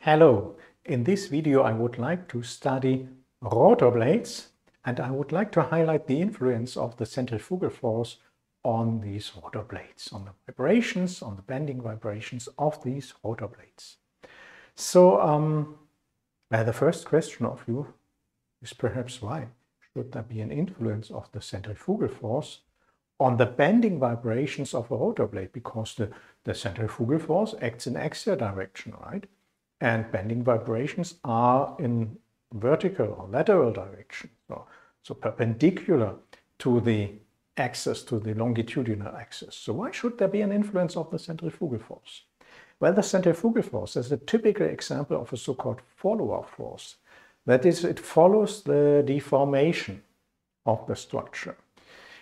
Hello, in this video I would like to study rotor blades and I would like to highlight the influence of the centrifugal force on these rotor blades, on the vibrations, on the bending vibrations of these rotor blades. So the first question of you is perhaps why should there be an influence of the centrifugal force on the bending vibrations of a rotor blade? Because the centrifugal force acts in axial direction, right? And bending vibrations are in vertical or lateral direction, so perpendicular to the axis, to the longitudinal axis. So why should there be an influence of the centrifugal force? Well, the centrifugal force is a typical example of a so-called follower force. That is, it follows the deformation of the structure.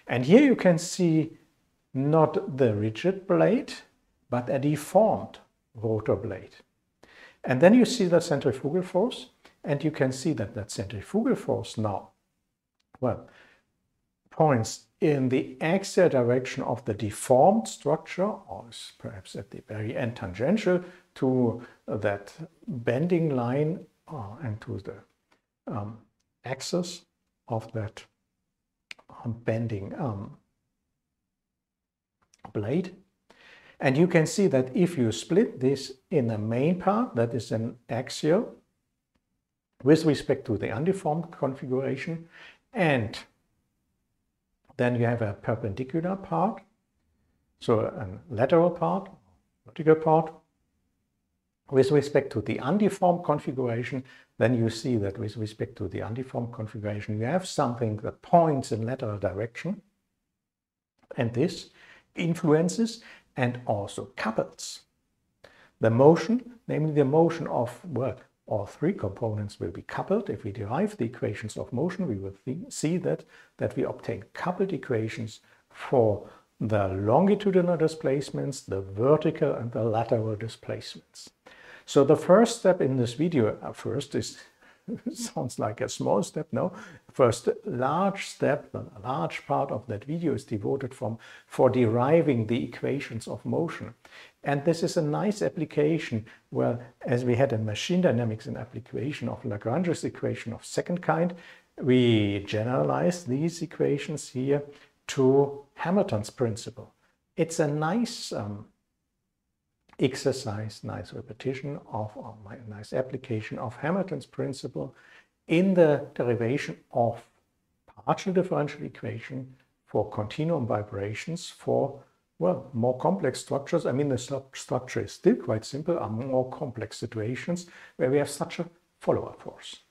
And here you can see not the rigid blade, but a deformed rotor blade. And then you see the centrifugal force, and you can see that that centrifugal force now, well, points in the axial direction of the deformed structure, or is perhaps at the very end tangential to that bending line and to the axis of that bending blade. And you can see that if you split this in a main part, that is an axial, with respect to the undeformed configuration, and then you have a perpendicular part, so a lateral part, vertical part. With respect to the undeformed configuration, then you see that with respect to the undeformed configuration, you have something that points in lateral direction, and this influences and also couples the motion, namely the motion of, well, all three components will be coupled. If we derive the equations of motion, we will see that we obtain coupled equations for the longitudinal displacements, the vertical and the lateral displacements. So the first step in this video, first is, sounds like a small step, no? First large step, the large part of that video is devoted for deriving the equations of motion. And this is a nice application where, as we had in machine dynamics, an application of Lagrange's equation of second kind, we generalize these equations here to Hamilton's principle. It's a nice exercise, nice repetition of, nice application of Hamilton's principle in the derivation of partial differential equation for continuum vibrations for, well, more complex structures. I mean, the structure is still quite simple, are more complex situations where we have such a follower force.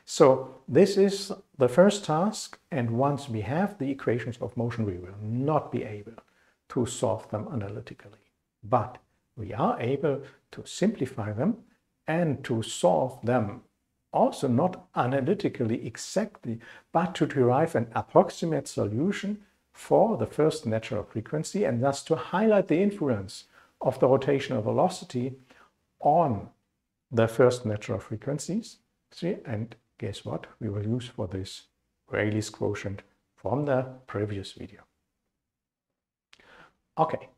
So this is the first task, and once we have the equations of motion, we will not be able to solve them analytically. But we are able to simplify them and to solve them also not analytically exactly, but to derive an approximate solution for the first natural frequency, and thus to highlight the influence of the rotational velocity on the first natural frequencies. See, and guess what? We will use for this Rayleigh's quotient from the previous video. Okay.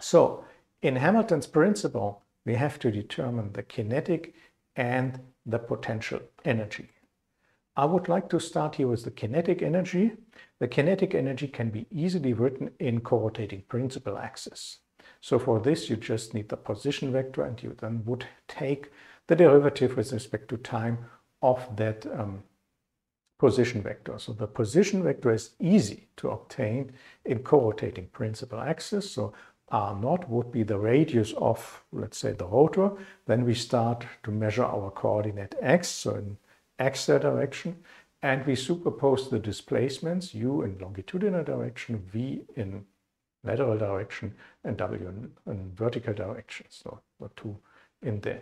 So, in Hamilton's principle, we have to determine the kinetic and the potential energy. I would like to start here with the kinetic energy. The kinetic energy can be easily written in co-rotating principal axis. So for this, you just need the position vector, and you then would take the derivative with respect to time of that position vector. So the position vector is easy to obtain in co-rotating principal axis. So R0 would be the radius of, let's say, the rotor. Then we start to measure our coordinate x, so in axial direction, and we superpose the displacements, u in longitudinal direction, v in lateral direction, and w in vertical direction. So the two in the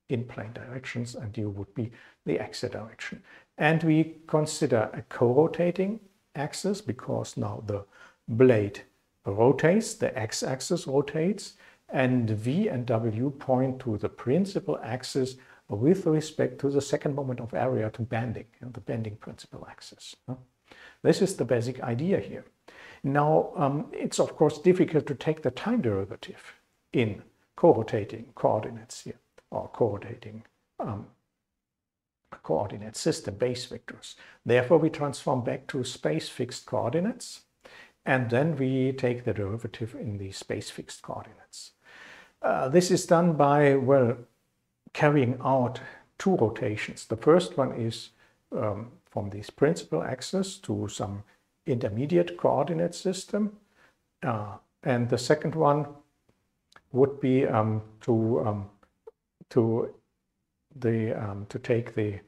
in-plane directions, and u would be the axial direction. And we consider a co-rotating axis because now the blade rotates, the x-axis rotates, and v and w point to the principal axis with respect to the second moment of area to bending, the bending principal axis. This is the basic idea here. Now, it's of course difficult to take the time derivative in co-rotating coordinates here. or co-rotating coordinate system, base vectors. Therefore, we transform back to space-fixed coordinates, and then we take the derivative in the space-fixed coordinates. This is done by, well, carrying out two rotations. The first one is from this principal axis to some intermediate coordinate system, and the second one would be to take the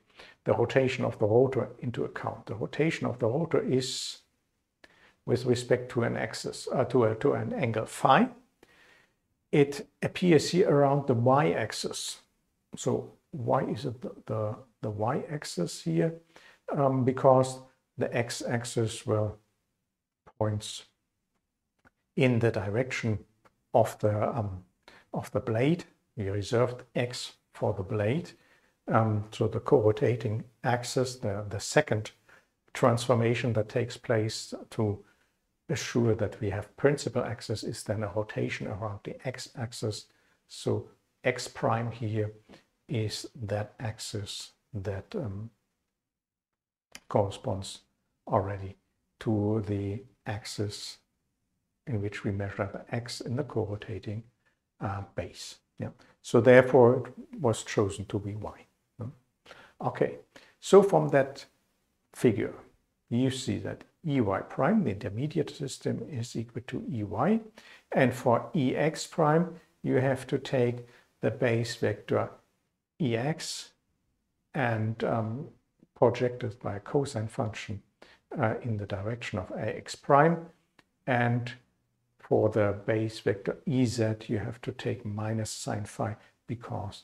rotation of the rotor into account. The rotation of the rotor is with respect to an axis, to an angle phi. It appears here around the y-axis. So why is it the y-axis here? Because the x-axis, well, points in the direction of the blade. We reserved x for the blade. So the co-rotating axis, the second transformation that takes place to assure that we have principal axis, is then a rotation around the x-axis. So x prime here is that axis that corresponds already to the axis in which we measure the x in the co-rotating base. Yeah. So therefore it was chosen to be y. Okay, so from that figure you see that Ey prime, the intermediate system, is equal to Ey, and for Ex prime you have to take the base vector Ex and project it by a cosine function in the direction of Ax prime, and for the base vector Ez you have to take minus sine phi because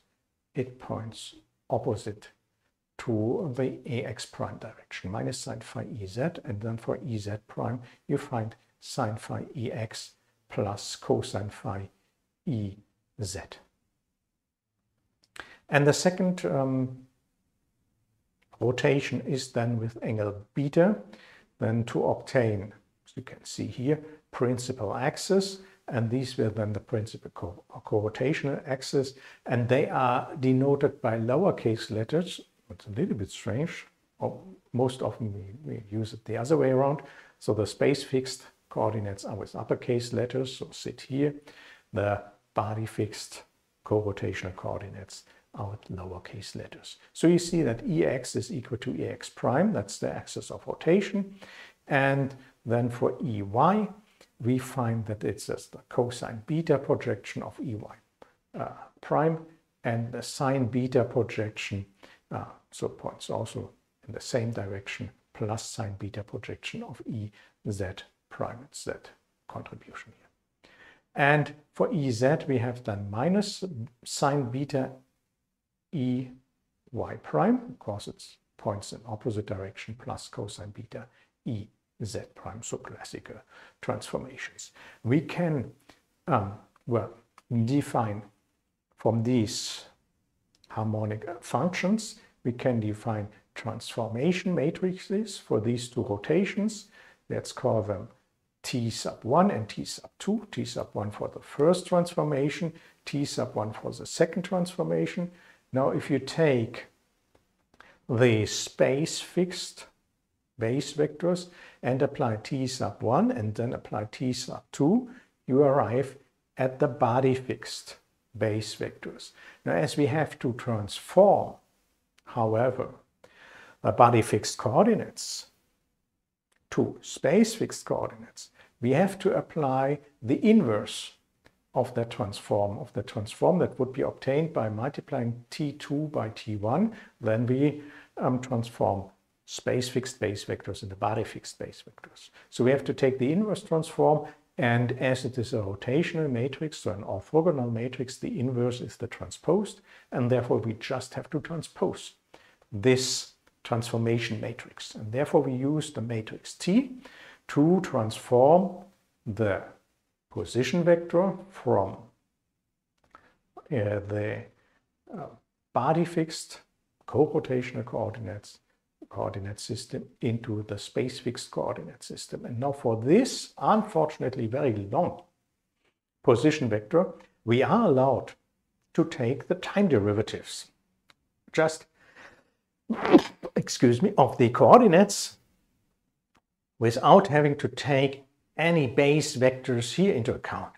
it points opposite to the Ax prime direction, minus sine phi Ez, and then for Ez prime you find sine phi Ex plus cosine phi Ez. And the second rotation is then with angle beta, then to obtain, as you can see here, principal axis, and these were then the principal co-rotational axis, and they are denoted by lowercase letters. It's a little bit strange. Most often we use it the other way around. So the space-fixed coordinates are with uppercase letters, so sit here. The body-fixed co-rotational coordinates are with lowercase letters. So you see that Ex is equal to Ex prime, that's the axis of rotation. And then for Ey, we find that it's just the cosine beta projection of Ey prime, and the sine beta projection, so points also in the same direction, plus sine beta projection of Ez prime. It's that contribution here. And for Ez we have then minus sine beta Ey prime, because it points in opposite direction, plus cosine beta Ez prime, so classical transformations. We can define from these harmonic functions, we can define transformation matrices for these two rotations. Let's call them T sub 1 and T sub 2. T sub 1 for the first transformation, T sub 1 for the second transformation. Now if you take the space-fixed base vectors and apply T sub 1 and then apply T sub 2, you arrive at the body-fixed base vectors. Now as we have to transform, however, the body-fixed coordinates to space-fixed coordinates, we have to apply the inverse of the transform that would be obtained by multiplying T2 by T1. Then we transform space-fixed base vectors into body-fixed base vectors. So we have to take the inverse transform, and as it is a rotational matrix, so an orthogonal matrix, the inverse is the transposed, and therefore we just have to transpose this transformation matrix. And therefore we use the matrix T to transform the position vector from the body-fixed co-rotational coordinate system into the space-fixed coordinate system. And now for this, unfortunately, very long position vector, we are allowed to take the time derivatives, just, excuse me, of the coordinates without having to take any base vectors here into account.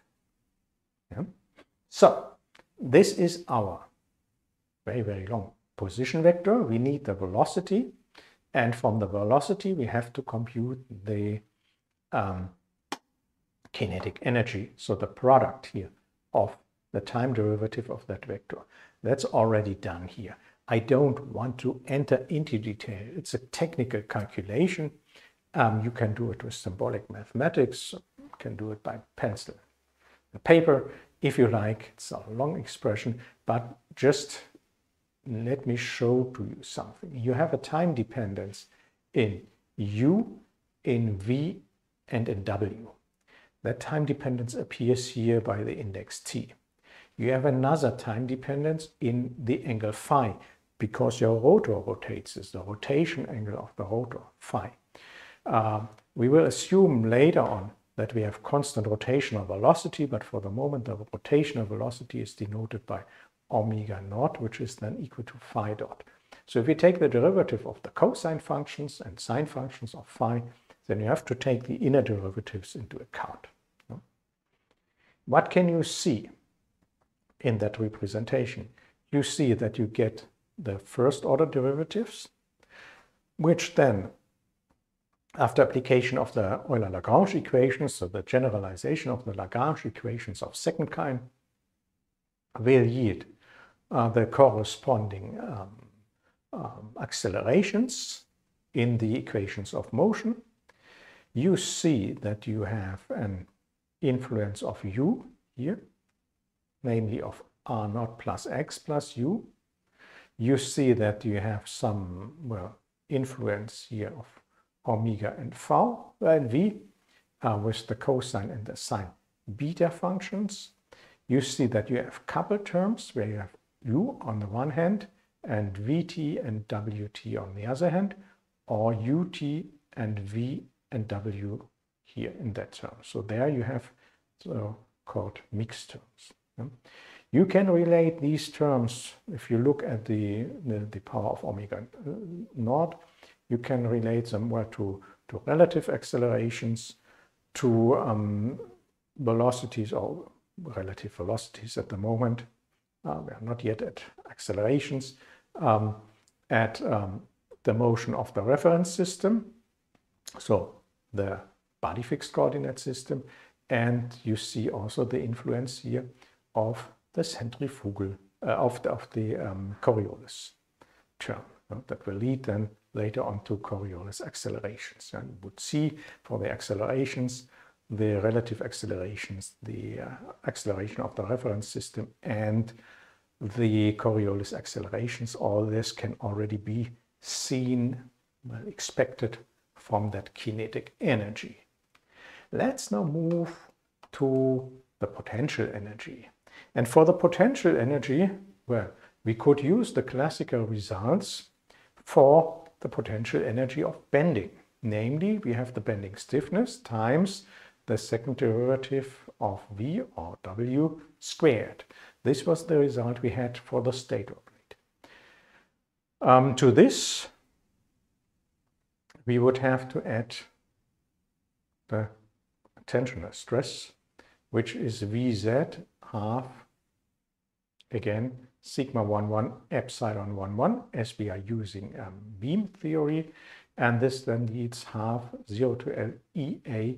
Yeah? So this is our very, very long position vector. We need the velocity, and from the velocity we have to compute the kinetic energy, so the product here of the time derivative of that vector. That's already done here. I don't want to enter into detail. It's a technical calculation. You can do it with symbolic mathematics, you can do it by pencil and paper if you like. It's a long expression, but just let me show to you something. You have a time dependence in U, in V, and in W. That time dependence appears here by the index t. You have another time dependence in the angle phi, because your rotor rotates. It's the rotation angle of the rotor, phi. We will assume later on that we have constant rotational velocity, but for the moment the rotational velocity is denoted by omega naught, which is then equal to phi dot. So if we take the derivative of the cosine functions and sine functions of phi, then you have to take the inner derivatives into account. What can you see in that representation? You see that you get the first order derivatives, which then, after application of the Euler-Lagrange equations, so the generalization of the Lagrange equations of second kind, will yield the corresponding accelerations in the equations of motion. You see that you have an influence of u here, namely of r naught plus x plus u. You see that you have some, well, influence here of omega and v with the cosine and the sine beta functions. You see that you have coupled terms where you have u on the one hand and vt and wt on the other hand, or ut and v and w here in that term. So there you have so-called mixed terms. You can relate these terms, if you look at the power of omega naught, you can relate them well to relative accelerations, to velocities or relative velocities at the moment. We are not yet at accelerations, at the motion of the reference system, so the body fixed coordinate system, and you see also the influence here of the centrifugal, of the Coriolis term, that will lead then later on to Coriolis accelerations. And you would see for the accelerations, the relative accelerations, the acceleration of the reference system, and the Coriolis accelerations. All this can already be seen, well, expected from that kinetic energy. Let's now move to the potential energy. And for the potential energy, well, we could use the classical results for the potential energy of bending. Namely, we have the bending stiffness times the second derivative of V or W squared. This was the result we had for the stator plate. To this, we would have to add the tensional stress, which is Vz half, again, sigma 11 epsilon 11, as we are using beam theory, and this then leads half 0 to L Ea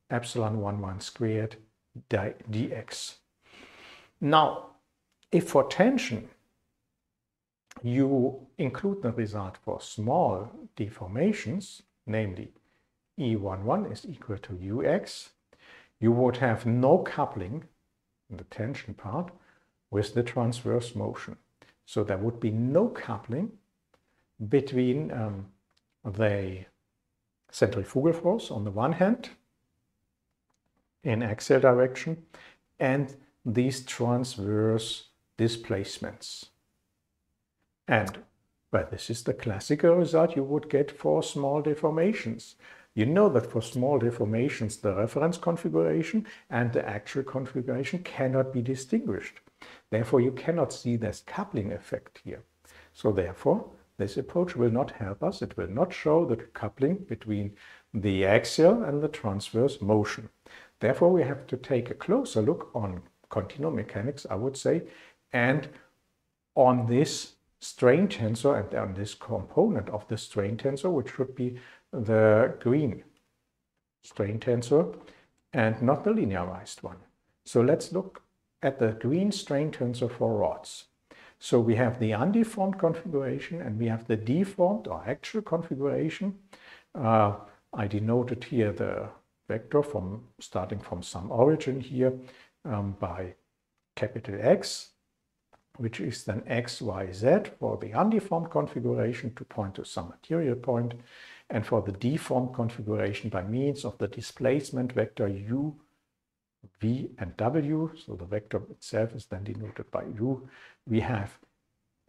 epsilon 11 squared dx. Now, if for tension you include the result for small deformations, namely E11 is equal to ux, you would have no coupling in the tension part with the transverse motion. So there would be no coupling between the centrifugal force on the one hand in axial direction and these transverse displacements. And well, this is the classical result you would get for small deformations. You know that for small deformations, the reference configuration and the actual configuration cannot be distinguished. Therefore, you cannot see this coupling effect here. So therefore, this approach will not help us. It will not show the coupling between the axial and the transverse motion. Therefore, we have to take a closer look on continuum mechanics, I would say, and on this strain tensor and on this component of the strain tensor, which should be the green strain tensor and not the linearized one. So let's look at the green strain tensor for rods. So we have the undeformed configuration and we have the deformed or actual configuration. I denoted here the vector starting from some origin here by capital X, which is then x, y, z for the undeformed configuration to point to some material point, and for the deformed configuration by means of the displacement vector u, v, and w. So the vector itself is then denoted by u. We have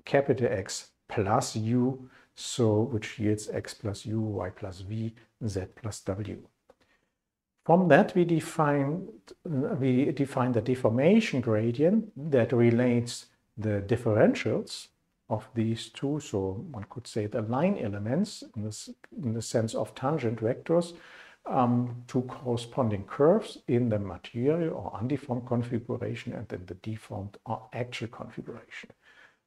capital X plus u, so which yields x plus u, y plus v, z plus w. From that, we define the deformation gradient that relates the differentials of these two, so one could say the line elements in the sense of tangent vectors to corresponding curves in the material or undeformed configuration and in the deformed or actual configuration.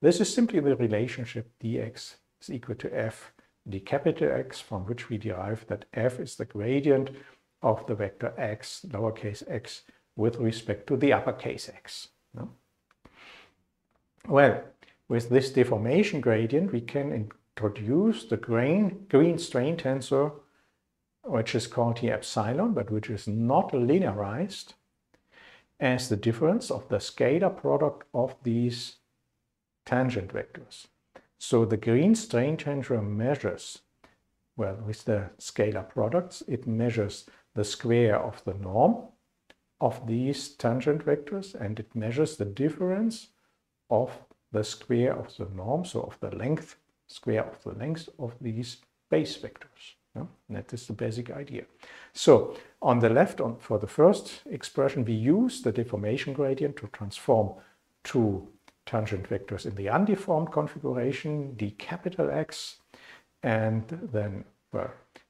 This is simply the relationship dx is equal to f d capital X, from which we derive that f is the gradient of the vector x, lowercase x, with respect to the uppercase x. No? Well, with this deformation gradient, we can introduce the green strain tensor, which is called here epsilon, but which is not linearized, as the difference of the scalar product of these tangent vectors. So the green strain tensor measures, well, with the scalar products, it measures the square of the norm of these tangent vectors, and it measures the difference of the square of the norm, so of the length, square of the length of these base vectors. Yeah? That is the basic idea. So on the left, for the first expression, we use the deformation gradient to transform two tangent vectors in the undeformed configuration, d capital X, and then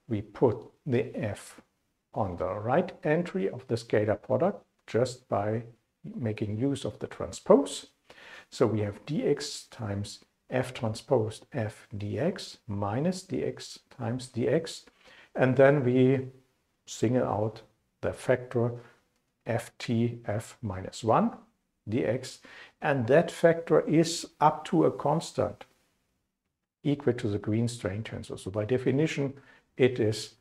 we put the f on the right entry of the scalar product just by making use of the transpose. So we have dx times f transposed f dx minus dx times dx, and then we single out the factor ft f minus 1 dx, and that factor is up to a constant equal to the green strain tensor. So by definition, it is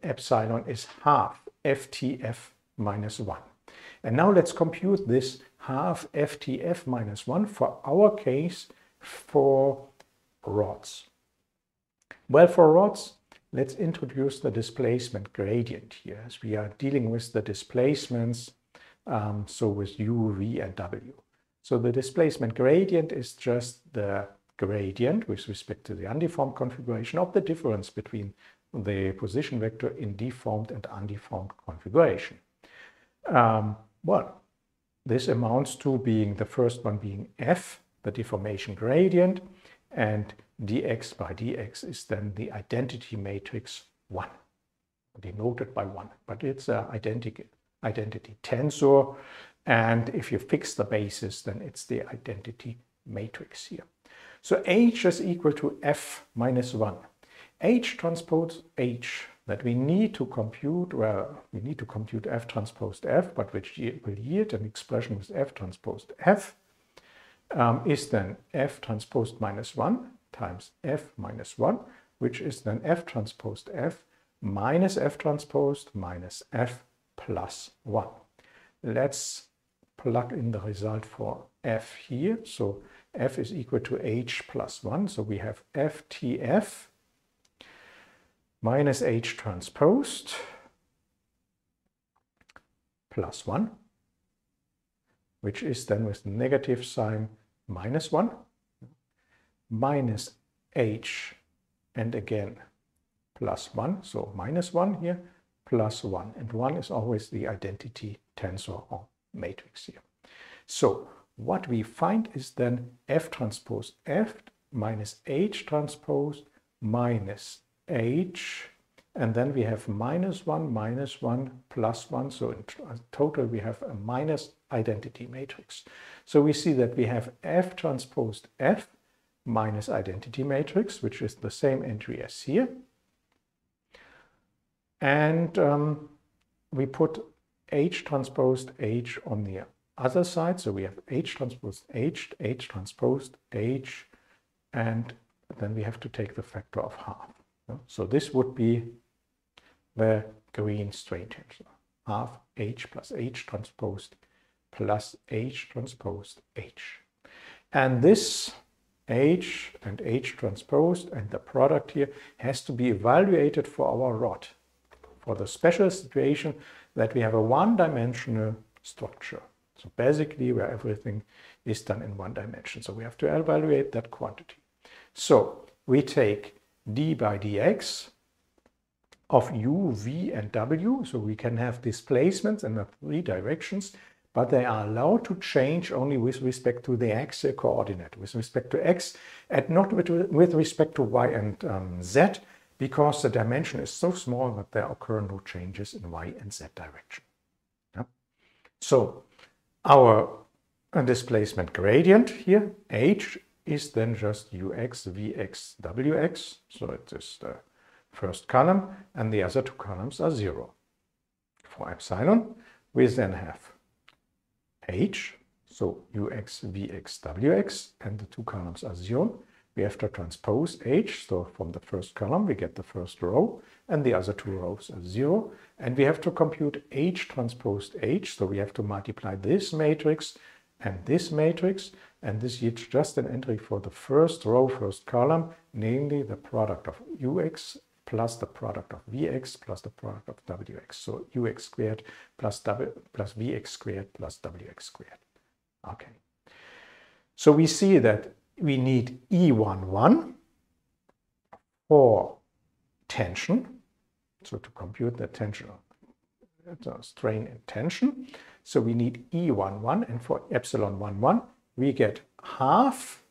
epsilon is half ftf minus 1. And now let's compute this half ftf minus 1 for our case for rods. Well, for rods, let's introduce the displacement gradient here, as we are dealing with the displacements, so with u, v, and w. So the displacement gradient is just the gradient with respect to the undeformed configuration of the difference between the position vector in deformed and undeformed configuration. Well, this amounts to being the first one being f, the deformation gradient, and dx by dx is then the identity matrix 1, denoted by 1, but it's an identity tensor, and if you fix the basis, then it's the identity matrix here. So h is equal to f minus 1. H transpose H that we need to compute, well, we need to compute f transposed f, but which will yield an expression with f transposed f, is then f transposed minus 1 times f minus 1, which is then f transposed f minus f transposed minus f plus 1. Let's plug in the result for f here. So f is equal to h plus 1. So we have ftf minus h transposed plus 1, which is then with the negative sign minus 1, minus h, and again plus 1, so minus 1 here, plus 1. And 1 is always the identity tensor or matrix here. So what we find is then F transpose F minus H transpose minus H, and then we have minus 1, plus 1. So in total we have a minus identity matrix. So we see that we have F transpose F minus identity matrix, which is the same entry as here. And we put H transpose H on the other side. So we have H transpose H, H transpose H, and then we have to take the factor of half. So this would be the green strain tensor, half H plus H transposed plus H transposed H. And this H and H transposed and the product here has to be evaluated for our rod, for the special situation that we have a one-dimensional structure. So basically where everything is done in one dimension. So we have to evaluate that quantity. So we take d by dx of u, v, and w. So we can have displacements in the three directions, but they are allowed to change only with respect to the axial coordinate, with respect to x, and not with respect to y and z, because the dimension is so small that there occur no changes in y and z direction. Yeah? So our displacement gradient here, h, is then just ux, vx, wx. So it is the first column, and the other two columns are 0. For epsilon, we then have h, so ux, vx, wx, and the two columns are 0. We have to transpose h, so from the first column we get the first row, and the other two rows are 0. And we have to compute h transpose h, so we have to multiply this matrix, and this yields just an entry for the first row, first column, namely the product of ux plus the product of vx plus the product of wx. So ux squared plus vx squared plus wx squared. Okay. So we see that we need E11 for tension. So to compute the tension, strain and tension. So we need E11, and for epsilon 11, we get half,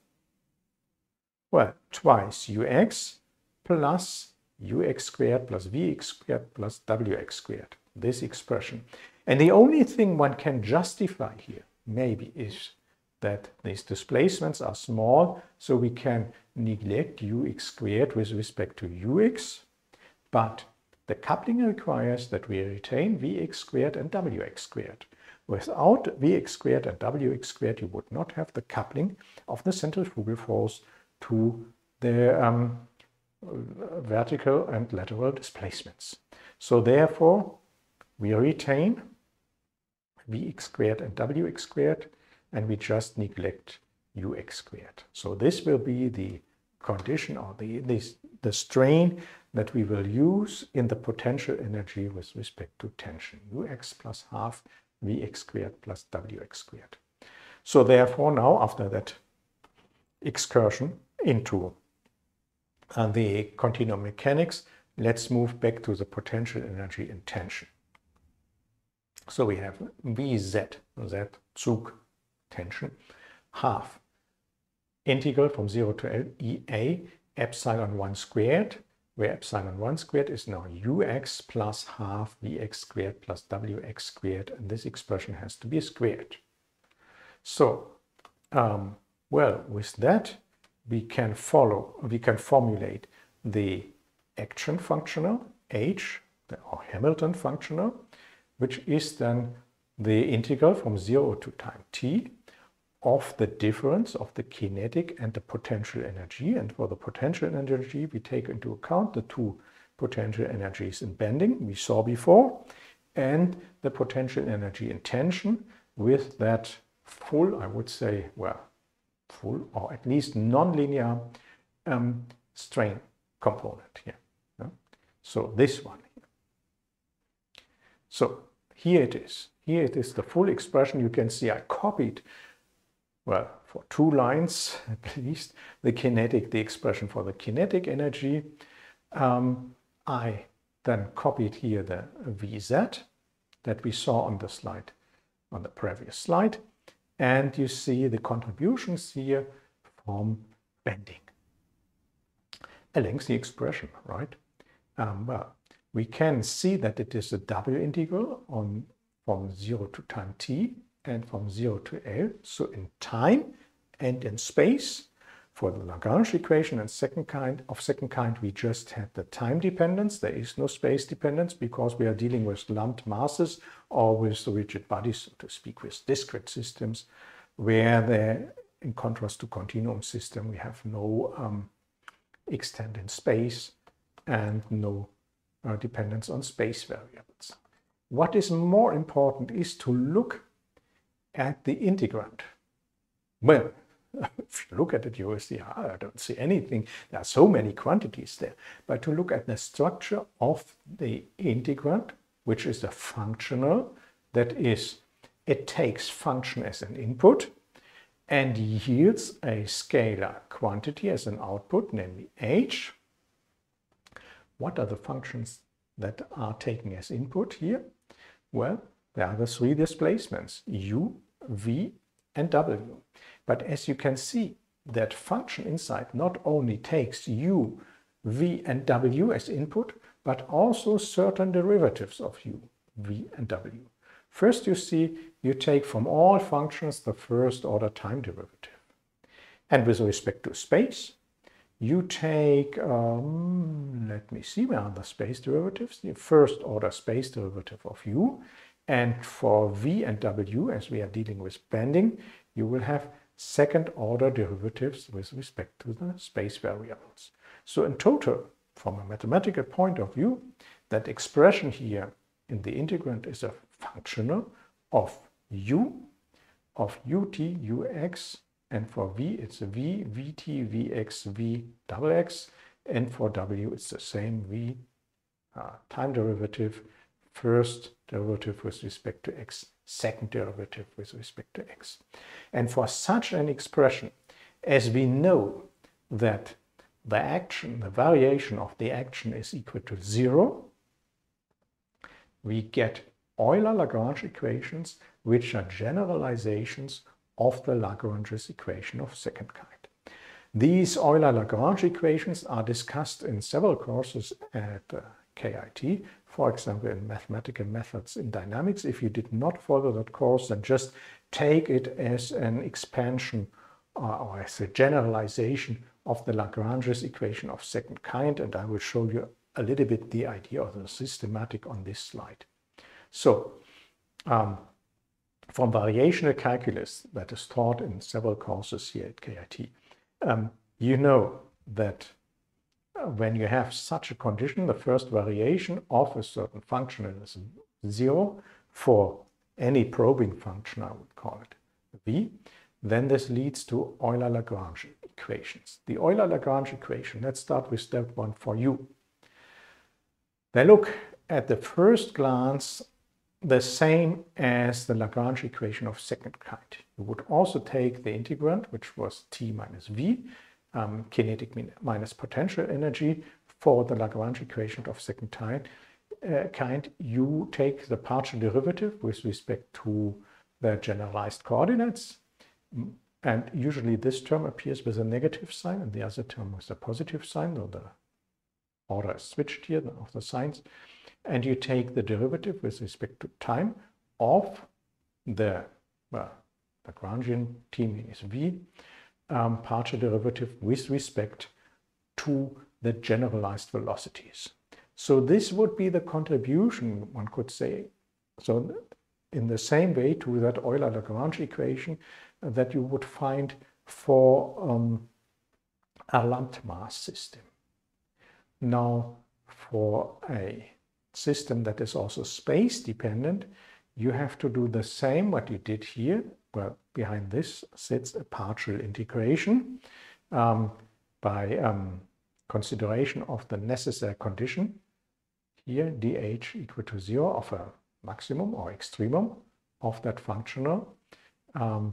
well, twice ux plus ux squared plus vx squared plus wx squared, this expression. And the only thing one can justify here, maybe, is that these displacements are small, so we can neglect ux squared with respect to ux, but the coupling requires that we retain vx squared and wx squared. Without vx squared and wx squared, you would not have the coupling of the centrifugal force to the vertical and lateral displacements. So therefore, we retain vx squared and wx squared, and we just neglect ux squared. So this will be the condition, or the strain that we will use in the potential energy with respect to tension, ux plus half vx squared plus wx squared. So therefore now, after that excursion into the continuum mechanics, let's move back to the potential energy in tension. So we have Vz, Z, Zug, tension, half integral from 0 to L Ea epsilon 1 squared, where epsilon 1 squared is now ux plus half vx squared plus wx squared, and this expression has to be squared. So, well, with that, we can formulate the action functional, h, or Hamilton functional, which is then the integral from 0 to time t of the difference of the kinetic and the potential energy. And for the potential energy, we take into account the two potential energies in bending we saw before, and the potential energy in tension with that full, I would say, well, full or at least nonlinear strain component here. Yeah? So this one here. So here it is. Here it is the full expression. You can see I copied, well, for 2 lines at least, the expression for the kinetic energy. I then copied here the Vz that we saw on the slide, on the previous slide, and you see the contributions here from bending. A lengthy expression, right? Well, we can see that it is a double integral from 0 to time t and from 0 to L. So in time and in space, for the Lagrange equation and second kind, we just had the time dependence. There is no space dependence because we are dealing with lumped masses or with rigid bodies, so to speak, with discrete systems, where there, in contrast to continuum system, we have no extent in space and no dependence on space variables. What is more important is to look at the integrand. Well, if you look at it, you will see, I don't see anything. There are so many quantities there. But to look at the structure of the integrand, which is a functional, that is, it takes function as an input and yields a scalar quantity as an output, namely h. What are the functions that are taken as input here? Well, there are the three displacements, u, v, and w. But as you can see, that function inside not only takes u, v, and w as input, but also certain derivatives of u, v, and w. First, you see, you take from all functions the first order time derivative. And with respect to space, you take, let me see, where are the space derivatives? The first order space derivative of u. And for v and w, as we are dealing with bending, you will have second order derivatives with respect to the space variables. So in total, from a mathematical point of view, that expression here in the integrand is a functional of u, of ut, ux, and for v it's a v, vt, vx, v double x, and for w it's the same v time derivative, first derivative with respect to x, second derivative with respect to x. And for such an expression, as we know that the action, the variation of the action is equal to 0, we get Euler-Lagrange equations, which are generalizations of the Lagrange's equation of second kind. These Euler-Lagrange equations are discussed in several courses at KIT, for example, in mathematical methods in dynamics. If you did not follow that course, then just take it as an expansion or as a generalization of the Lagrange's equation of second kind, and I will show you a little bit the idea of the systematic on this slide. So, from variational calculus that is taught in several courses here at KIT, you know that when you have such a condition, the first variation of a certain function is 0 for any probing function, I would call it v, then this leads to Euler-Lagrange equations. The Euler-Lagrange equation, let's start with step 1 for u. They look at the first glance the same as the Lagrange equation of second kind. You would also take the integrand, which was t minus v, kinetic minus potential energy. For the Lagrange equation of second kind, you take the partial derivative with respect to the generalized coordinates, and usually this term appears with a negative sign and the other term with a positive sign, though the order is switched here of the signs. And you take the derivative with respect to time of the Lagrangian t minus v partial derivative with respect to the generalized velocities. So this would be the contribution, one could say, so in the same way to that Euler-Lagrange equation that you would find for a lumped mass system. Now, for a system that is also space dependent, you have to do the same what you did here. Well, behind this sits a partial integration by consideration of the necessary condition here, dh equal to 0 of a maximum or extremum of that functional.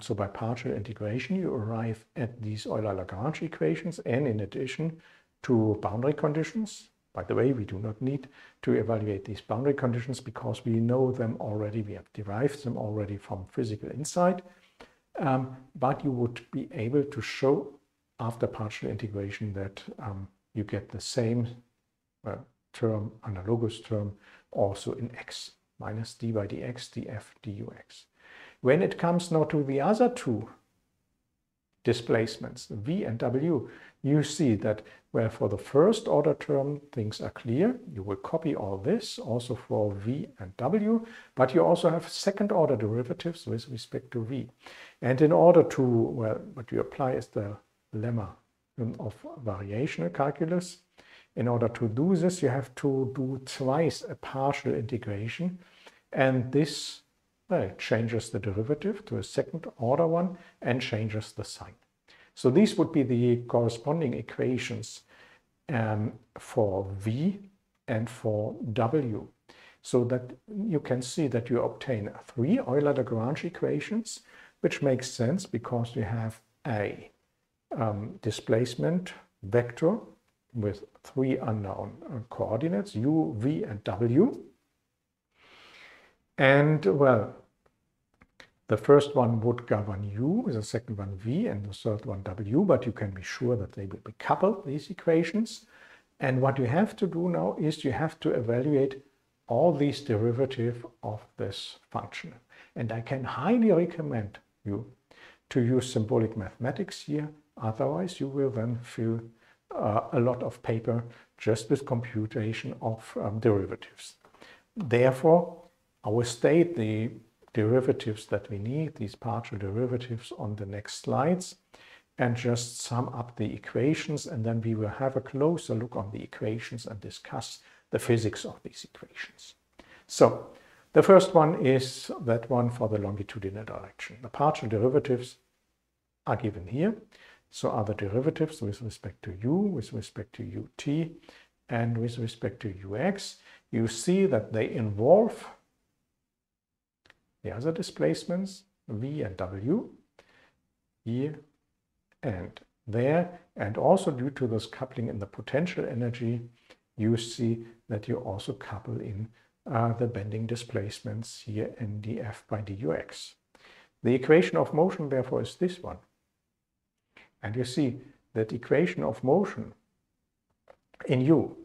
So by partial integration you arrive at these Euler-Lagrange equations, and in addition to boundary conditions By the way, we do not need to evaluate these boundary conditions because we know them already. We have derived them already from physical insight. But you would be able to show after partial integration that you get the same term, analogous term, also in x, minus d by dx, df, dux. When it comes now to the other two displacements, v and w, you see that, well, for the first order term, things are clear. You will copy all this also for v and w, but you also have second order derivatives with respect to v. And in order to, well, what you apply is the lemma of variational calculus. In order to do this, you have to do twice a partial integration, and this, well, changes the derivative to a second order one and changes the sign. So these would be the corresponding equations for v and for w. So that you can see that you obtain 3 Euler-Lagrange equations, which makes sense because you have a displacement vector with 3 unknown coordinates, u, v, and w. And, well, the first one would govern u, the second one v, and the third one w, but you can be sure that they will be coupled, these equations. And what you have to do now is you have to evaluate all these derivatives of this function. And I can highly recommend you to use symbolic mathematics here. Otherwise, you will then fill a lot of paper just with computation of derivatives. Therefore, I will state the derivatives that we need, these partial derivatives, on the next slides, and just sum up the equations, and then we will have a closer look on the equations and discuss the physics of these equations. So the first one is that one for the longitudinal direction. The partial derivatives are given here. So are the derivatives with respect to u, with respect to ut, and with respect to ux. You see that they involve the other displacements, v and w, here and there. And also due to this coupling in the potential energy, you see that you also couple in the bending displacements here in df by dux. The equation of motion, therefore, is this one. And you see that equation of motion in u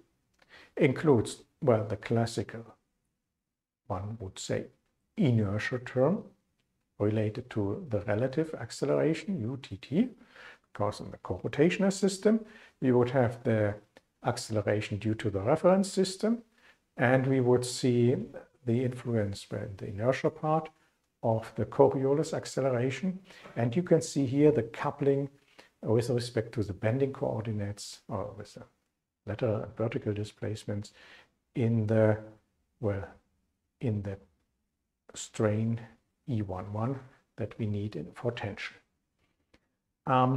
includes, well, the classical, one would say, inertia term related to the relative acceleration, utt, because in the co-rotational system, we would have the acceleration due to the reference system, and we would see the influence in the inertia part of the Coriolis acceleration. And you can see here the coupling with respect to the bending coordinates, or with the lateral and vertical displacements in the, well, in the strain E11 that we need for tension.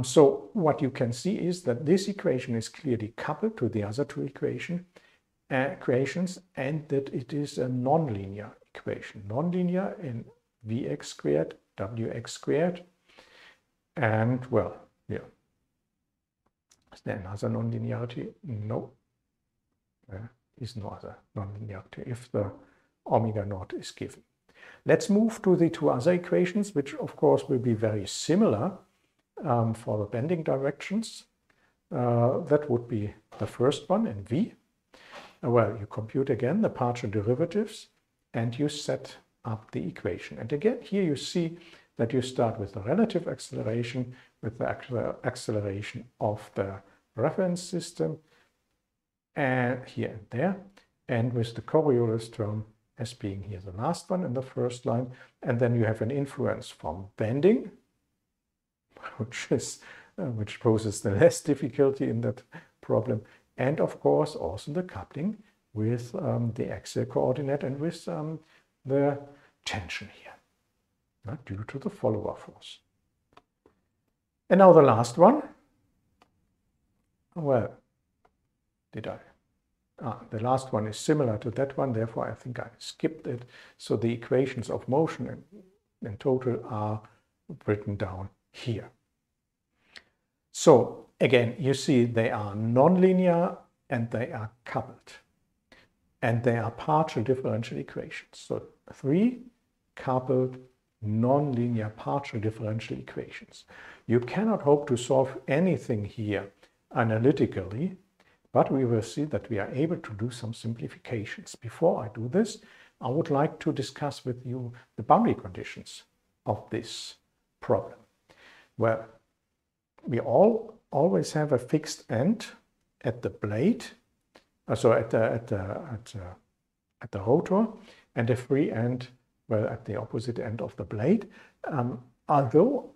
So what you can see is that this equation is clearly coupled to the other two equations, and that it is a nonlinear equation. Nonlinear in Vx squared, Wx squared, and, well, yeah. Is there another nonlinearity? No. There is no other nonlinearity if the omega naught is given. Let's move to the two other equations, which of course will be very similar for the bending directions. That would be the first one in V. Well, you compute again the partial derivatives and you set up the equation. And again, here you see that you start with the relative acceleration, with the acceleration of the reference system, and here and there, and with the Coriolis term as being here the last one in the first line. And then you have an influence from bending, which poses the less difficulty in that problem, and of course also the coupling with the axial coordinate and with the tension here, due to the follower force. And now the last one. Well, the last one is similar to that one, therefore I think I skipped it. So the equations of motion in total are written down here. So again, you see they are nonlinear and they are coupled. And they are partial differential equations. So 3 coupled nonlinear partial differential equations. You cannot hope to solve anything here analytically, but we will see that we are able to do some simplifications. Before I do this, I would like to discuss with you the boundary conditions of this problem. Well, we always have a fixed end at the blade, so at the rotor, and a free end, well, at the opposite end of the blade. Although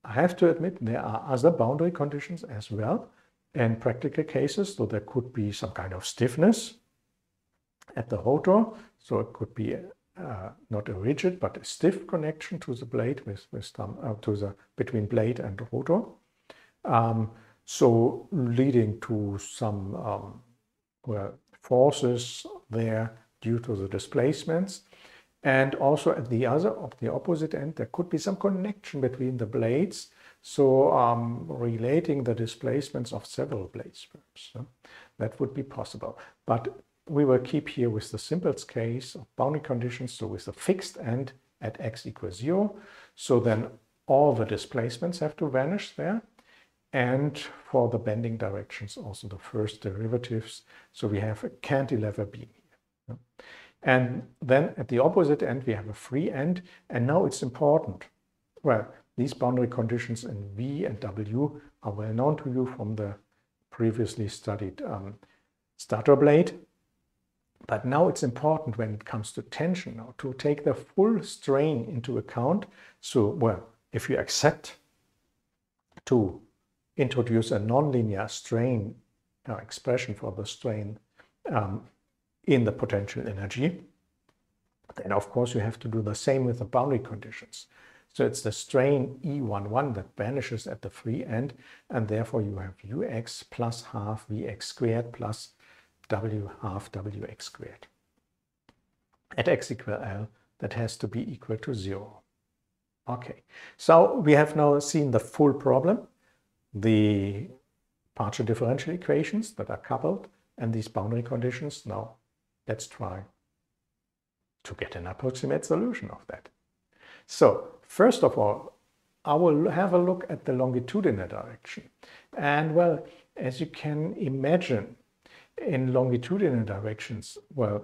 I have to admit there are other boundary conditions as well in practical cases, so there could be some kind of stiffness at the rotor, so it could be not a rigid but a stiff connection to the blade between blade and rotor, so leading to some forces there due to the displacements. And also at the opposite end, there could be some connection between the blades, so relating the displacements of several blade spurs. That would be possible. But we will keep here with the simplest case of boundary conditions, so with a fixed end at x equals 0. So then all the displacements have to vanish there. And for the bending directions, also the first derivatives. So we have a cantilever beam here. And then at the opposite end, we have a free end. And now it's important. Well, these boundary conditions in V and W are well known to you from the previously studied stator blade. But now it's important when it comes to tension now to take the full strain into account. So, well, if you accept to introduce a nonlinear strain expression for the strain in the potential energy, then of course you have to do the same with the boundary conditions. So it's the strain E11 that vanishes at the free end, and therefore you have ux plus half Vx squared plus W half Wx squared. At x equal L, that has to be equal to 0. Okay, so we have now seen the full problem, the partial differential equations that are coupled, and these boundary conditions. Now let's try to get an approximate solution of that. So first of all, I will have a look at the longitudinal direction. And well, as you can imagine, in longitudinal directions, well,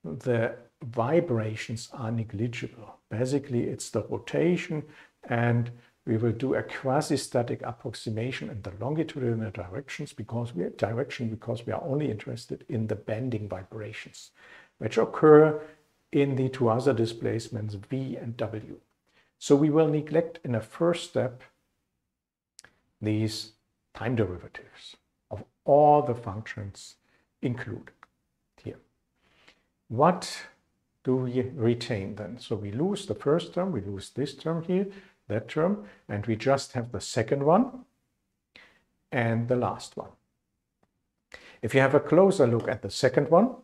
the vibrations are negligible. Basically, it's the rotation, and we will do a quasi-static approximation in the longitudinal directions because we are only interested in the bending vibrations, which occur in the two other displacements V and W. So we will neglect in a first step these time derivatives of all the functions included here. What do we retain then? So we lose the first term, we lose this term here, that term, and we just have the second one and the last one. If you have a closer look at the second one,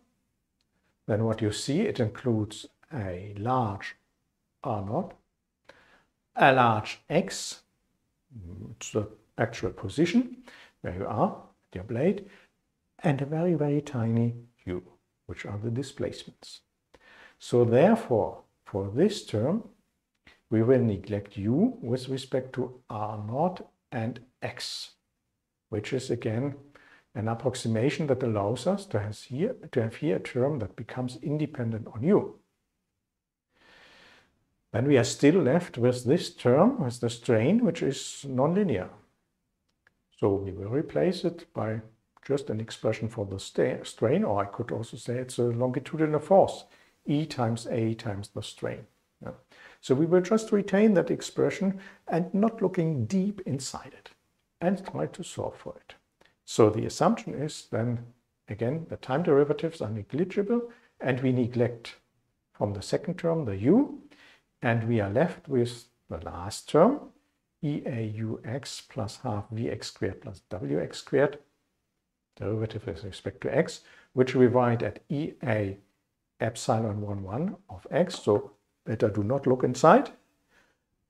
then what you see, it includes a large R0, a large X, it's the actual position where you are at your blade, and a very, very tiny u, which are the displacements. So therefore, for this term, we will neglect u with respect to R0 and X, which is again an approximation that allows us to have here a term that becomes independent on u. Then we are still left with this term, with the strain, which is nonlinear. So we will replace it by just an expression for the strain, or I could also say it's a longitudinal force, E times A times the strain. Yeah. So we will just retain that expression and not looking deep inside it and try to solve for it. So the assumption is then, again, the time derivatives are negligible, and we neglect from the second term the u, and we are left with the last term, EAUX plus half Vx squared plus Wx squared, derivative with respect to x, which we write at EA epsilon 1 of x, so better do not look inside.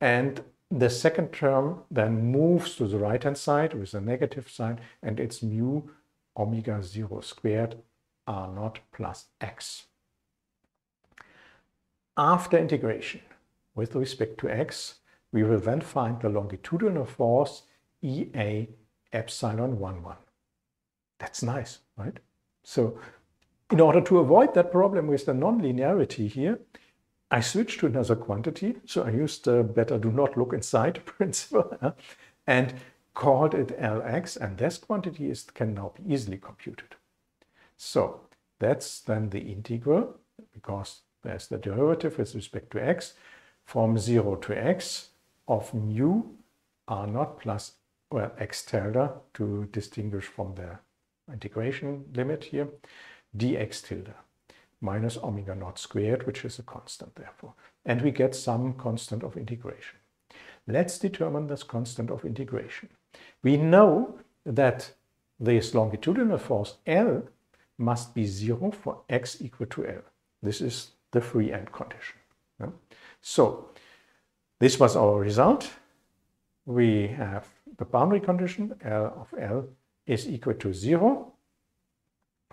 And the second term then moves to the right-hand side with a negative sign, and it's mu omega 0 squared r naught plus x. After integration with respect to x, we will then find the longitudinal force EA epsilon 1,1. That's nice, right? So in order to avoid that problem with the nonlinearity here, I switched to another quantity. So I used the better do not look inside principle and called it Lx, and this quantity can now be easily computed. So that's then the integral, because there's the derivative with respect to x, from 0 to x of mu r naught plus, well, x tilde to distinguish from the integration limit here, dx tilde minus omega naught squared, which is a constant therefore. And we get some constant of integration. Let's determine this constant of integration. We know that this longitudinal force L must be 0 for x equal to L. This is the free end condition. Yeah? So this was our result. We have the boundary condition L of L is equal to 0.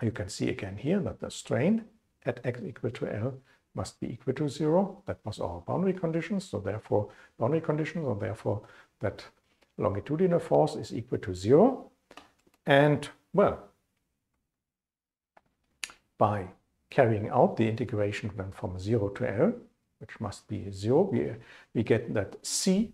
You can see again here that the strain at x equal to L must be equal to 0. That was our boundary conditions. So therefore, that longitudinal force is equal to 0. And well, by carrying out the integration then from 0 to L, which must be 0, we get that C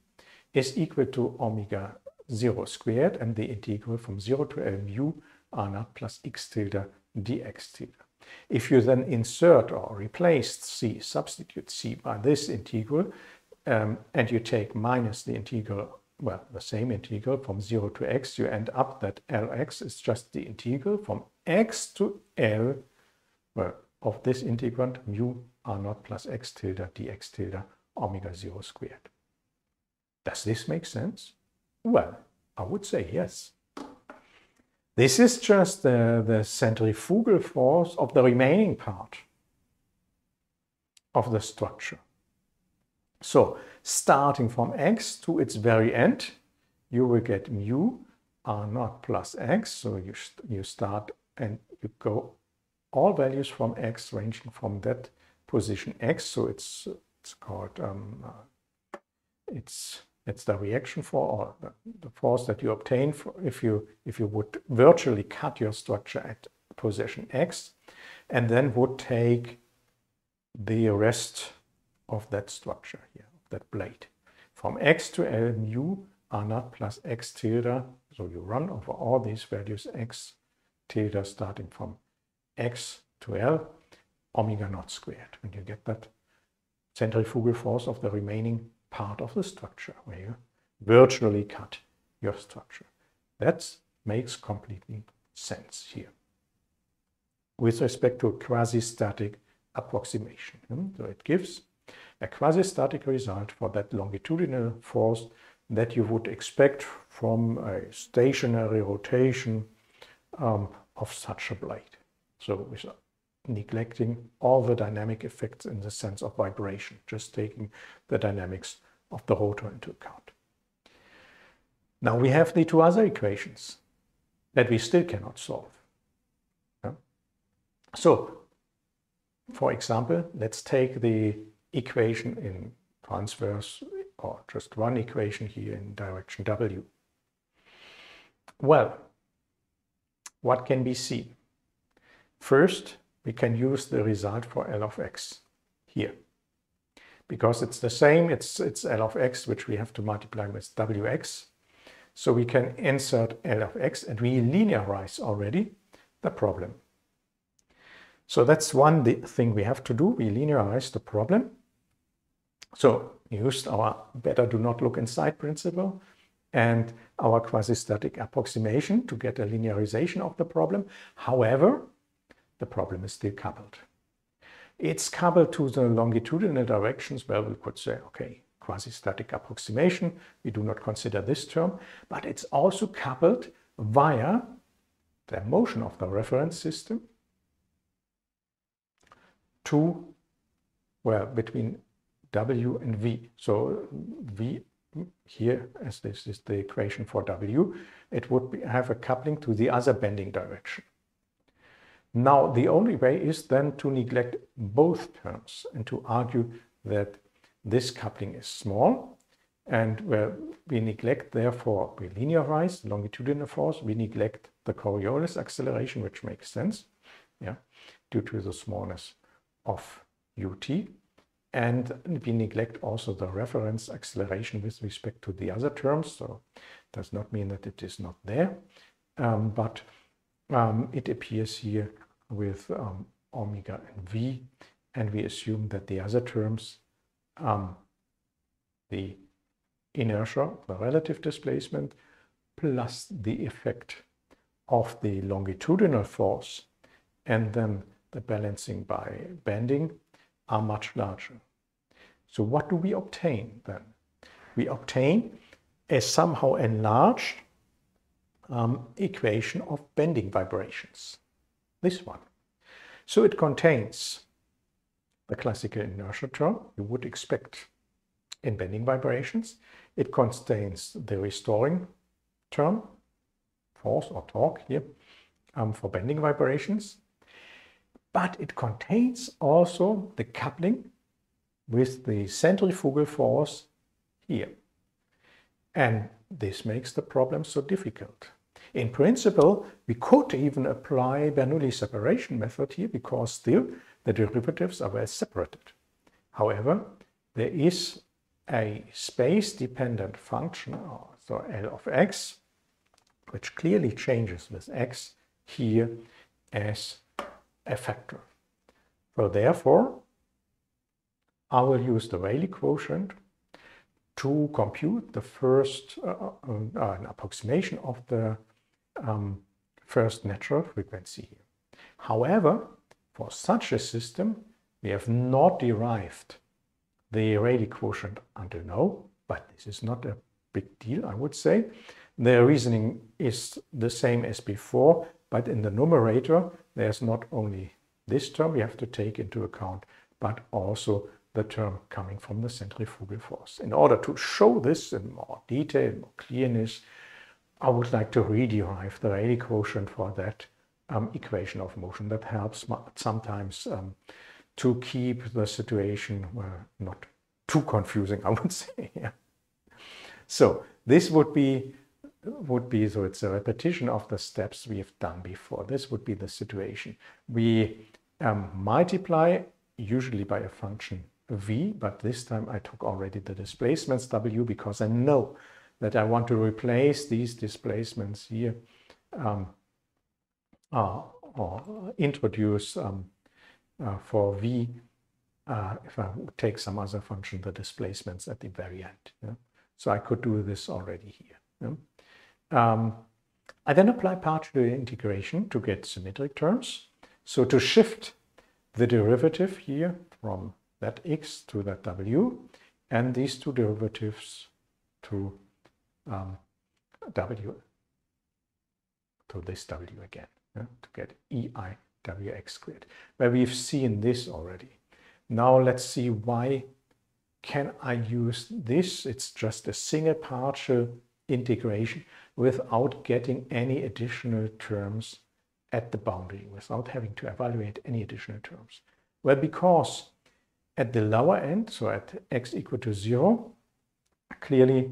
is equal to omega 0 squared, and the integral from 0 to L mu r naught plus x tilde dx tilde. If you then insert or replace C, substitute C by this integral, and you take minus the integral, well, the same integral from 0 to x, you end up that Lx is just the integral from x to L, well, of this integrand mu r naught plus x tilde dx tilde omega 0 squared. Does this make sense? Well, I would say yes. This is just the centrifugal force of the remaining part of the structure. So starting from x to its very end, you will get mu r naught plus x. So you start and you go all values from x ranging from that position x. So it's called it's the reaction force, or the force that you obtain if you would virtually cut your structure at position x, and then would take the rest of that structure here, that blade, from x to L mu r naught plus x tilde. So you run over all these values x tilde starting from x to L omega naught squared, and you get that centrifugal force of the remaining part of the structure where you virtually cut your structure. That makes completely sense here with respect to a quasi-static approximation. So it gives a quasi-static result for that longitudinal force that you would expect from a stationary rotation of such a blade. So without neglecting all the dynamic effects in the sense of vibration, just taking the dynamics of the rotor into account. Now we have the two other equations that we still cannot solve. Yeah? So, for example, let's take the equation in transverse, or just one equation here in direction W. Well, what can be seen? First, we can use the result for L of x here. Because it's the same, it's L of x, which we have to multiply with Wx. So we can insert L of x and we linearize already the problem. So that's one thing we have to do. We linearize the problem. So we used our better do not look inside principle and our quasi-static approximation to get a linearization of the problem. However, the problem is still coupled. It's coupled to the longitudinal directions where we could say, okay, quasi-static approximation, we do not consider this term, but it's also coupled via the motion of the reference system to, well, between W and V. So V here, as this is the equation for W, it would have a coupling to the other bending direction. Now, the only way is then to neglect both terms and to argue that this coupling is small, and where we neglect, therefore, we linearize the longitudinal force, we neglect the Coriolis acceleration, which makes sense, yeah, due to the smallness of ut, and we neglect also the reference acceleration with respect to the other terms, so it does not mean that it is not there, but it appears here with omega and v, and we assume that the other terms, the inertia, the relative displacement, plus the effect of the longitudinal force, and then the balancing by bending, are much larger. So what do we obtain then? We obtain a somehow enlarged equation of bending vibrations. This one. So it contains the classical inertia term you would expect in bending vibrations. It contains the restoring term, force or torque here, for bending vibrations. But it contains also the coupling with the centrifugal force here. And this makes the problem so difficult. In principle, we could even apply Bernoulli's separation method here, because still the derivatives are well separated. However, there is a space-dependent function, so L of x, which clearly changes with x here as a factor. So therefore, I will use the Rayleigh quotient to compute the first an approximation of the first natural frequency here. However, for such a system, we have not derived the Rayleigh quotient until now, but this is not a big deal, I would say. The reasoning is the same as before, but in the numerator, there's not only this term we have to take into account, but also the term coming from the centrifugal force. In order to show this in more detail, more clearness, I would like to rederive the Rayleigh quotient for that equation of motion. That helps sometimes to keep the situation not too confusing, I would say. Yeah. So this would be so it's a repetition of the steps we have done before. This would be the situation. We multiply usually by a function v, but this time I took already the displacements w, because I know that I want to replace these displacements here or introduce for v, if I would take some other function, the displacements at the very end. Yeah? So I could do this already here. Yeah? I then apply partial integration to get symmetric terms. So to shift the derivative here from that x to that w, and these two derivatives to w, to this w again, yeah, to get ei wx squared, where we've seen this already. Now let's see, why can I use this? It's just a single partial integration without getting any additional terms at the boundary, without having to evaluate any additional terms. Well, because at the lower end, so at x equal to 0, clearly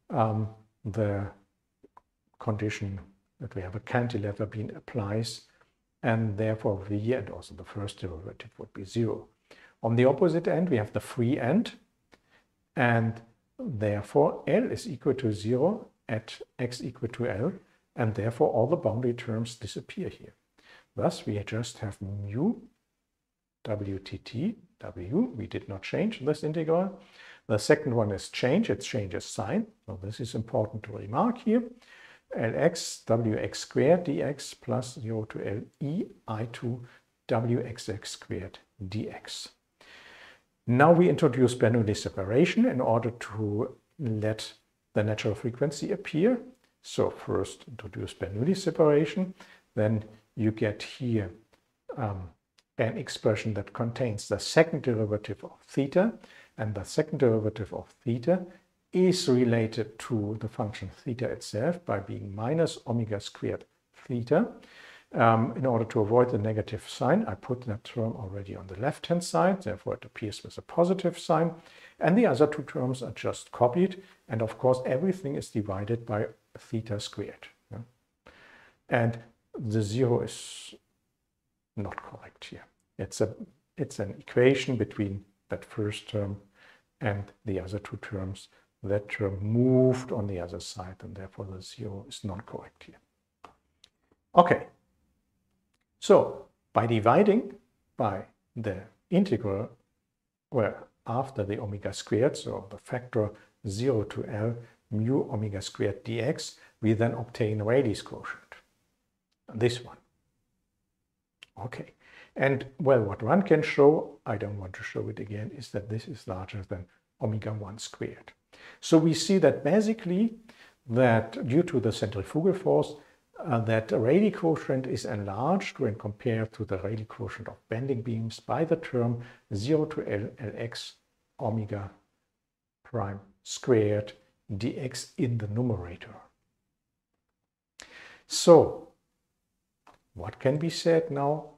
the condition that we have a cantilever beam applies, and therefore v and also the first derivative would be 0. On the opposite end, we have the free end, and therefore L is equal to 0 at x equal to L, and therefore all the boundary terms disappear here. Thus, we just have mu wtt w. We did not change this integral. The second one is change. It changes sign. So this is important to remark here. Lx wx squared dx plus 0 to L e I2 wxx squared dx. Now we introduce Bernoulli separation in order to let the natural frequency appear. So first introduce Bernoulli separation, then you get here an expression that contains the second derivative of theta, and the second derivative of theta is related to the function theta itself by being minus omega squared theta. In order to avoid the negative sign, I put that term already on the left-hand side, therefore it appears with a positive sign. And the other two terms are just copied. And of course, everything is divided by theta squared. Yeah? And the 0 is not correct here. It's an equation between that first term and the other two terms. That term moved on the other side, and therefore the 0 is not correct here. Okay. So, by dividing by the integral, well, after the omega squared, so the factor 0 to L mu omega squared dx, we then obtain Rayleigh's quotient. This one. Okay. And, well, what one can show, I don't want to show it again, is that this is larger than omega 1 squared. So we see that basically that due to the centrifugal force, that Rayleigh quotient is enlarged when compared to the Rayleigh quotient of bending beams by the term 0 to L Lx omega prime squared dx in the numerator. So, what can be said now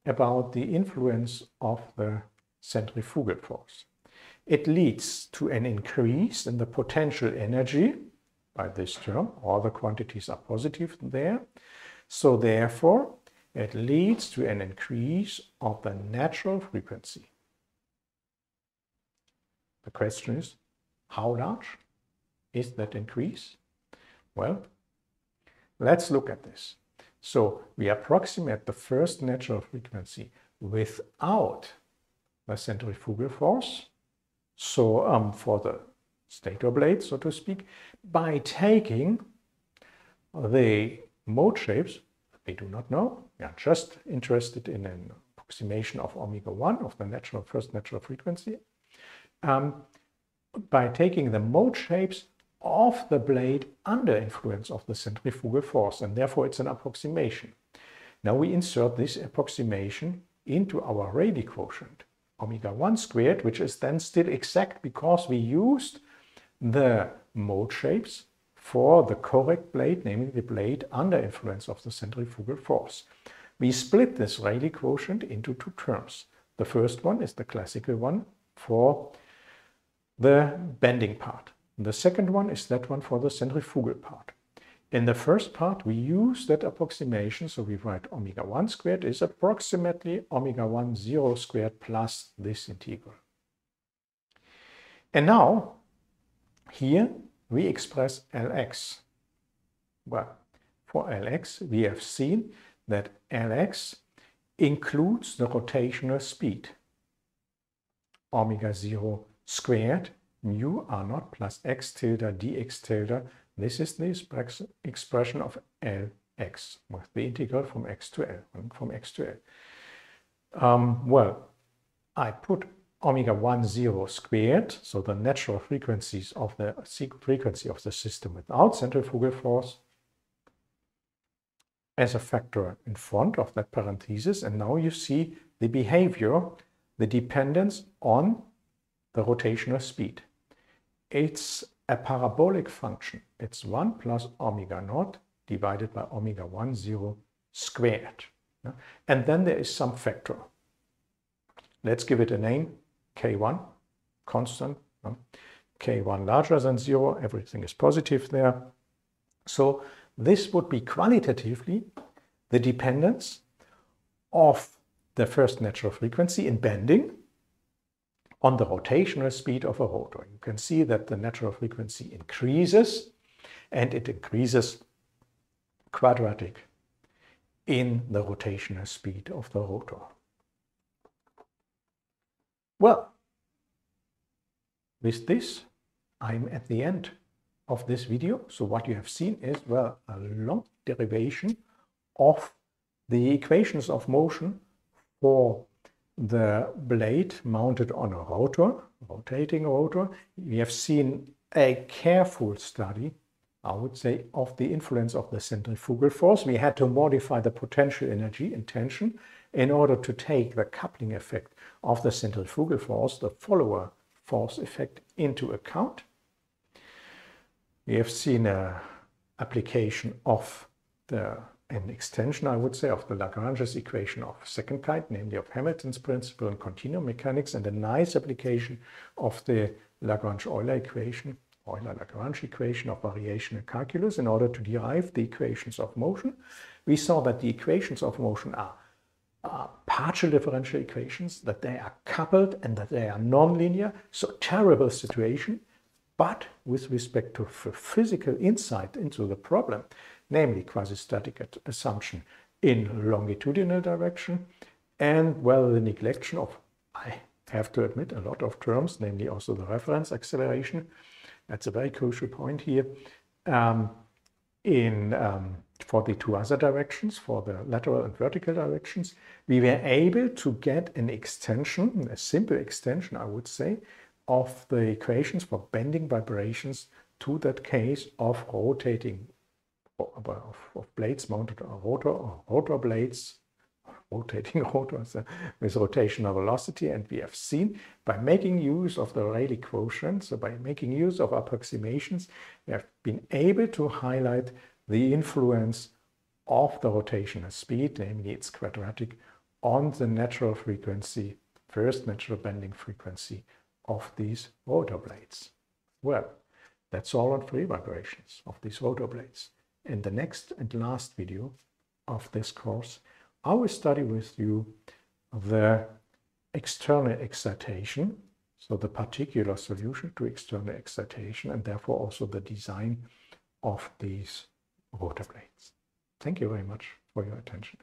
about the influence of the centrifugal force? It leads to an increase in the potential energy by this term. All the quantities are positive there. So therefore, it leads to an increase of the natural frequency. The question is, how large is that increase? Well, let's look at this. So we approximate the first natural frequency without the centrifugal force. So for the stator blade, so to speak, by taking the mode shapes, we do not know. We are just interested in an approximation of omega 1 of the first natural frequency. By taking the mode shapes of the blade under influence of the centrifugal force, and therefore it's an approximation. Now we insert this approximation into our Rayleigh quotient, omega 1 squared, which is then still exact because we used the mode shapes for the correct blade, namely the blade under influence of the centrifugal force. We split this Rayleigh quotient into two terms. The first one is the classical one for the bending part. The second one is that one for the centrifugal part. In the first part, we use that approximation, so we write omega 1 squared is approximately omega 1 0 squared plus this integral. And now, here we express Lx. Well, for Lx, we have seen that Lx includes the rotational speed. Omega 0 squared mu r naught plus x tilde dx tilde. This is the expression of Lx with the integral from x to L and from x to L. Well, I put omega 1 0 squared, so the natural frequencies of the frequency of the system without centrifugal force, as a factor in front of that parenthesis, and now you see the behavior, the dependence on the rotational speed. It's a parabolic function. It's 1 plus omega naught divided by omega 1 0 squared. And then there is some factor. Let's give it a name, k1, constant. K1 larger than 0, everything is positive there. So this would be qualitatively the dependence of the first natural frequency in bending on the rotational speed of a rotor. You can see that the natural frequency increases, and it increases quadratic in the rotational speed of the rotor. Well, with this, I'm at the end of this video. So what you have seen is, well, a long derivation of the equations of motion for the blade mounted on a rotor, rotating rotor. We have seen a careful study, I would say, of the influence of the centrifugal force. We had to modify the potential energy in tension in order to take the coupling effect of the centrifugal force, the follower force effect, into account. We have seen an application of an extension, I would say, of the Lagrange's equation of second kind, namely of Hamilton's principle in continuum mechanics, and a nice application of the Lagrange-Euler equation, Euler-Lagrange equation of variational calculus in order to derive the equations of motion. We saw that the equations of motion are partial differential equations, that they are coupled and that they are nonlinear. So terrible situation, but with respect to physical insight into the problem, namely quasi-static assumption in longitudinal direction, and well, the neglection of, I have to admit, a lot of terms, namely also the reference acceleration. That's a very crucial point here. For the two other directions, for the lateral and vertical directions, we were able to get an extension, a simple extension, I would say, of the equations for bending vibrations to that case of rotating, of blades mounted on a rotor, or rotor blades, rotating rotors with rotational velocity. And we have seen, by making use of the Rayleigh quotient, so by making use of approximations, we have been able to highlight the influence of the rotational speed, namely its quadratic, on the natural frequency, first natural bending frequency of these rotor blades. Well, that's all on free vibrations of these rotor blades. In the next and last video of this course, I will study with you the external excitation, so the particular solution to external excitation, and therefore also the design of these rotor blades. Thank you very much for your attention.